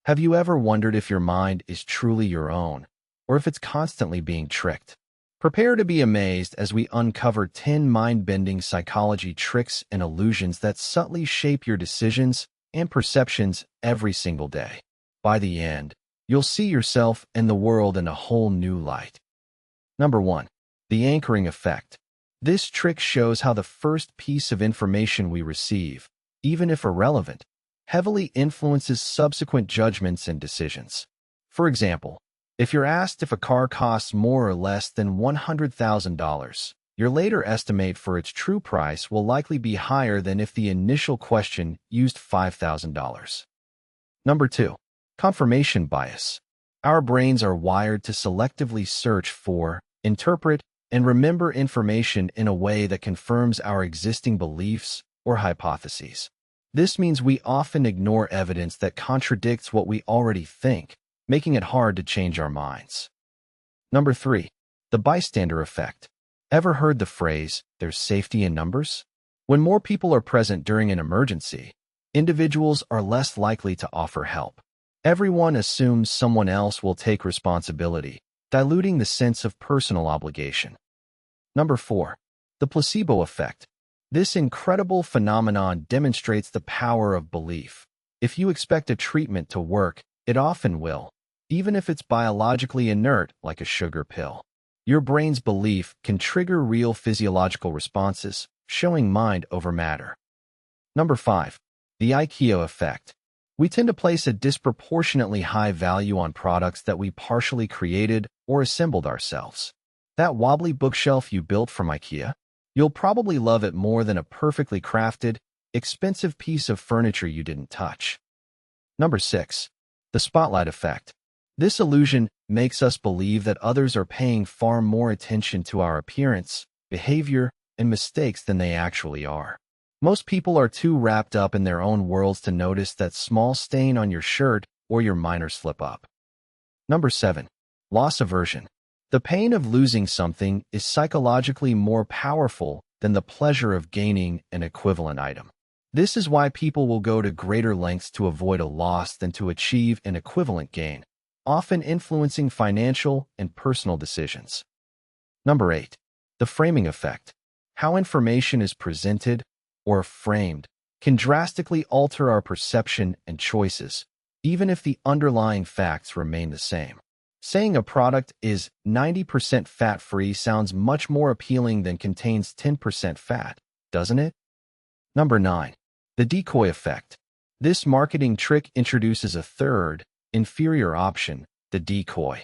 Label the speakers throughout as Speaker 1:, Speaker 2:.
Speaker 1: Have you ever wondered if your mind is truly your own, or if it's constantly being tricked? Prepare to be amazed as we uncover 10 mind-bending psychology tricks and illusions that subtly shape your decisions and perceptions every single day. By the end, you'll see yourself and the world in a whole new light. Number 1. The anchoring effect. This trick shows how the first piece of information we receive, even if irrelevant, heavily influences subsequent judgments and decisions. For example, if you're asked if a car costs more or less than $100,000, your later estimate for its true price will likely be higher than if the initial question used $5,000. Number 2. Confirmation bias. Our brains are wired to selectively search for, interpret, and remember information in a way that confirms our existing beliefs or hypotheses. This means we often ignore evidence that contradicts what we already think, making it hard to change our minds. Number 3. The bystander effect. Ever heard the phrase, "there's safety in numbers"? When more people are present during an emergency, individuals are less likely to offer help. Everyone assumes someone else will take responsibility, diluting the sense of personal obligation. Number 4. The placebo effect. This incredible phenomenon demonstrates the power of belief. If you expect a treatment to work, it often will, even if it's biologically inert like a sugar pill. Your brain's belief can trigger real physiological responses, showing mind over matter. Number 5. The IKEA Effect. We tend to place a disproportionately high value on products that we partially created or assembled ourselves. That wobbly bookshelf you built from IKEA? You'll probably love it more than a perfectly crafted, expensive piece of furniture you didn't touch. Number 6. The spotlight effect. This illusion makes us believe that others are paying far more attention to our appearance, behavior, and mistakes than they actually are. Most people are too wrapped up in their own worlds to notice that small stain on your shirt or your minor slip-up. Number 7. Loss aversion. The pain of losing something is psychologically more powerful than the pleasure of gaining an equivalent item. This is why people will go to greater lengths to avoid a loss than to achieve an equivalent gain, often influencing financial and personal decisions. Number 8. The framing effect. How information is presented or framed can drastically alter our perception and choices, even if the underlying facts remain the same. Saying a product is 90% fat-free sounds much more appealing than contains 10% fat, doesn't it? Number 9. The Decoy Effect. This marketing trick introduces a third, inferior option, the decoy,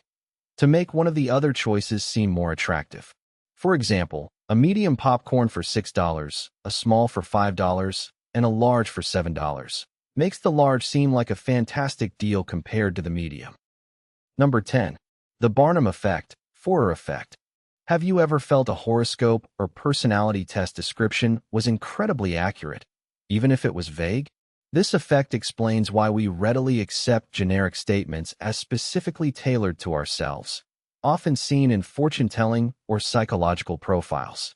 Speaker 1: to make one of the other choices seem more attractive. For example, a medium popcorn for $6, a small for $5, and a large for $7 makes the large seem like a fantastic deal compared to the medium. Number 10. The Barnum Effect, Forer Effect. Have you ever felt a horoscope or personality test description was incredibly accurate, even if it was vague? This effect explains why we readily accept generic statements as specifically tailored to ourselves, often seen in fortune-telling or psychological profiles.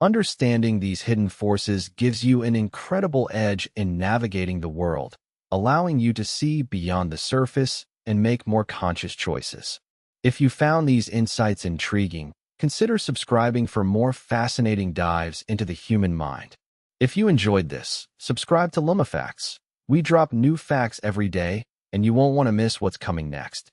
Speaker 1: Understanding these hidden forces gives you an incredible edge in navigating the world, allowing you to see beyond the surface and make more conscious choices. If you found these insights intriguing, consider subscribing for more fascinating dives into the human mind. If you enjoyed this, subscribe to Lumifacts. We drop new facts every day, and you won't want to miss what's coming next.